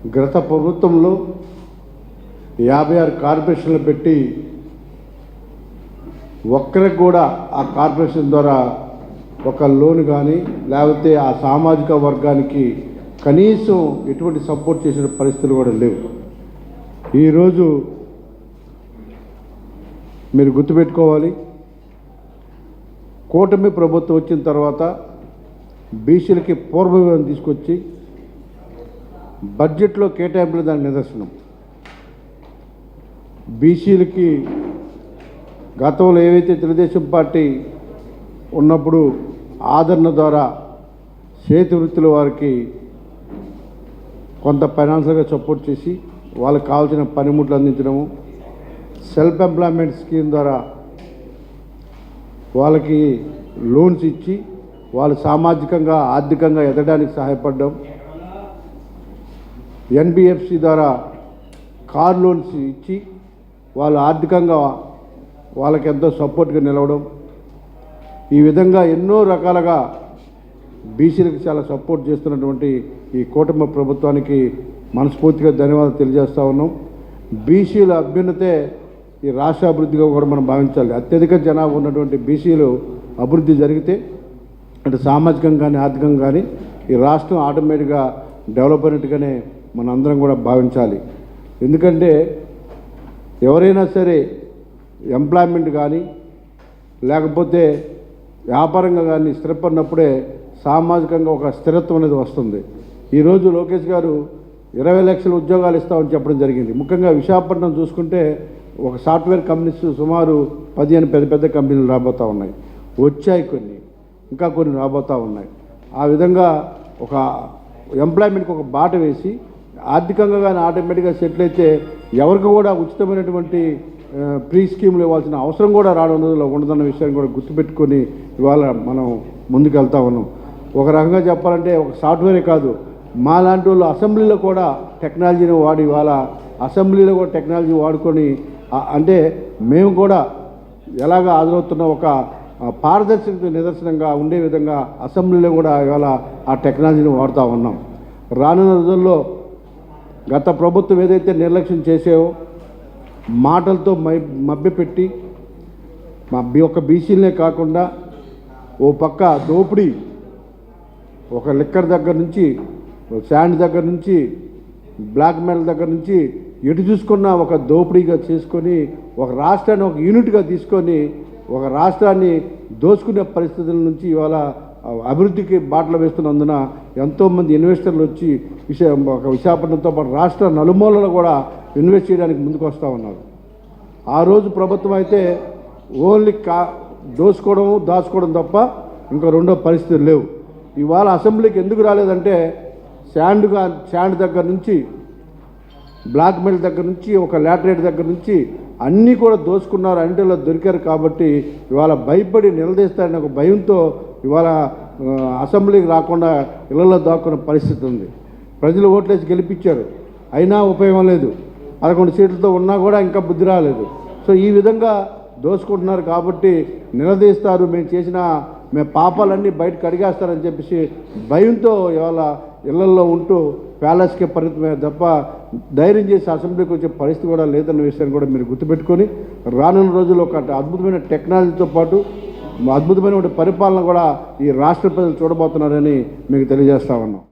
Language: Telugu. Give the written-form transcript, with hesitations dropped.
గత ప్రభుత్వంలో 56 కార్పొరేషన్లు పెట్టి ఒక్కరికి కూడా ఆ కార్పొరేషన్ ద్వారా ఒక లోన్ కానీ లేకపోతే ఆ సామాజిక వర్గానికి కనీసం ఎటువంటి సపోర్ట్ చేసిన పరిస్థితులు కూడా లేవు. ఈరోజు మీరు గుర్తుపెట్టుకోవాలి, కూటమి ప్రభుత్వం వచ్చిన తర్వాత బీసీలకి పూర్వవివరణ తీసుకొచ్చి బడ్జెట్లో కేటాయింపులు దాని నిదర్శనం. బీసీలకి గతంలో ఏవైతే తెలుగుదేశం పార్టీ ఉన్నప్పుడు ఆదరణ ద్వారా చేతి వృత్తుల వారికి కొంత ఫైనాన్షియల్గా సపోర్ట్ చేసి వాళ్ళకి కావాల్సిన పనిముట్లు అందించడము, సెల్ఫ్ ఎంప్లాయ్మెంట్ స్కీమ్ ద్వారా వాళ్ళకి లోన్స్ ఇచ్చి వాళ్ళు సామాజికంగా ఆర్థికంగా ఎదగడానికి సహాయపడడం, ఎన్బిఎఫ్సి ద్వారా కార్ లోన్స్ ఇచ్చి వాళ్ళు ఆర్థికంగా వాళ్ళకి ఎంతో సపోర్ట్గా నిలవడం, ఈ విధంగా ఎన్నో రకాలుగా బీసీలకు చాలా సపోర్ట్ చేస్తున్నటువంటి ఈ కూటమి ప్రభుత్వానికి మనస్ఫూర్తిగా ధన్యవాదాలు తెలియజేస్తూ ఉన్నాం. బీసీల అభ్యున్నతే ఈ రాష్ట్ర అభివృద్ధిగా కూడా మనం భావించాలి. అత్యధిక జనాభా ఉన్నటువంటి బీసీలు అభివృద్ధి జరిగితే అంటే సామాజికంగా కానీ ఆర్థికంగా కానీ ఈ రాష్ట్రం ఆటోమేటిక్గా డెవలప్ అయినట్టుగానే మనందరం కూడా భావించాలి. ఎందుకంటే ఎవరైనా సరే ఎంప్లాయ్మెంట్ కానీ లేకపోతే వ్యాపారంగా కానీ స్థిరపడినప్పుడే సామాజికంగా ఒక స్థిరత్వం అనేది వస్తుంది. ఈరోజు లోకేష్ గారు 20 లక్షల ఉద్యోగాలు ఇస్తామని చెప్పడం జరిగింది. ముఖ్యంగా విశాఖపట్నం చూసుకుంటే ఒక సాఫ్ట్వేర్ కంపెనీస్ సుమారు 15 పెద్ద పెద్ద కంపెనీలు రాబోతూ ఉన్నాయి, వచ్చాయి కొన్ని, ఇంకా కొన్ని రాబోతూ ఉన్నాయి. ఆ విధంగా ఒక ఎంప్లాయ్మెంట్కి ఒక బాట వేసి ఆర్థికంగా కానీ ఆటోమేటిక్గా సెటిల్ అయితే ఎవరికి కూడా ఉచితమైనటువంటి ప్రీ స్కీమ్లు ఇవ్వాల్సిన అవసరం కూడా రావడం ఉండదన్న విషయాన్ని కూడా గుర్తుపెట్టుకొని ఇవాళ మనం ముందుకు వెళ్తా ఉన్నాం. ఒక రకంగా చెప్పాలంటే ఒక సాఫ్ట్వేరే కాదు, మా లాంటి వాళ్ళు అసెంబ్లీలో కూడా టెక్నాలజీని వాడి ఇవాళ అసెంబ్లీలో కూడా టెక్నాలజీ వాడుకొని అంటే మేము కూడా ఎలాగ హాజరవుతున్న ఒక పారదర్శక నిదర్శనంగా ఉండే విధంగా అసెంబ్లీలో కూడా ఇవాళ ఆ టెక్నాలజీని వాడుతూ ఉన్నాం. రానున్న రోజుల్లో గత ప్రభుత్వం ఏదైతే నిర్లక్ష్యం చేసేవో మాటలతో మభ్యపెట్టి ఒక బీసీలనే కాకుండా ఓ పక్క దోపిడీ, ఒక లిక్కర్ దగ్గర నుంచి శాండ్ దగ్గర నుంచి బ్లాక్ మెయిల్ దగ్గర నుంచి ఎటు చూసుకున్న ఒక దోపిడీగా చేసుకొని ఒక రాష్ట్రాన్ని ఒక యూనిట్గా తీసుకొని ఒక రాష్ట్రాన్ని దోచుకునే పరిస్థితుల నుంచి ఇవాళ అభివృద్ధికి బాటలు వేస్తున్నందున ఎంతోమంది ఇన్వెస్టర్లు వచ్చి విశాఖపట్నంతో పాటు రాష్ట్ర నలుమూలలో కూడా ఇన్వెస్ట్ చేయడానికి ముందుకు వస్తూ ఉన్నారు. ఆ రోజు ప్రభుత్వం అయితే ఓన్లీ దాచుకోవడం తప్ప ఇంకా రెండో పరిస్థితులు లేవు. ఇవాళ అసెంబ్లీకి ఎందుకు రాలేదంటే శాండ్ దగ్గర నుంచి బ్లాక్ మెయిల్ దగ్గర నుంచి ఒక లాటరేట్ దగ్గర నుంచి అన్నీ కూడా దోచుకున్నారు, అన్నింటిలో దొరికారు. కాబట్టి ఇవాళ భయపడి నిలదీస్తారని ఒక భయంతో ఇవాళ అసెంబ్లీకి రాకుండా ఇళ్లలో దాక్కున్న పరిస్థితి ఉంది. ప్రజలు ఓట్లేసి గెలిపించారు, అయినా ఉపయోగం లేదు. 11 సీట్లతో ఉన్నా కూడా ఇంకా బుద్ధి రాలేదు. సో ఈ విధంగా దోచుకుంటున్నారు కాబట్టి నిలదీస్తారు, మేము పాపాలన్నీ బయటకు అడిగేస్తారని చెప్పేసి భయంతో ఇవాళ ఇళ్లల్లో ఉంటూ ప్యాలెస్కే పరిమితమే తప్ప ధైర్యం చేసి అసెంబ్లీకి వచ్చే పరిస్థితి కూడా లేదన్న విషయాన్ని కూడా మీరు గుర్తుపెట్టుకొని రానున్న రోజుల్లో ఒక అద్భుతమైన టెక్నాలజీతో పాటు అద్భుతమైన పరిపాలన కూడా ఈ రాష్ట్ర ప్రజలు చూడబోతున్నారని మీకు తెలియజేస్తా ఉన్నాం.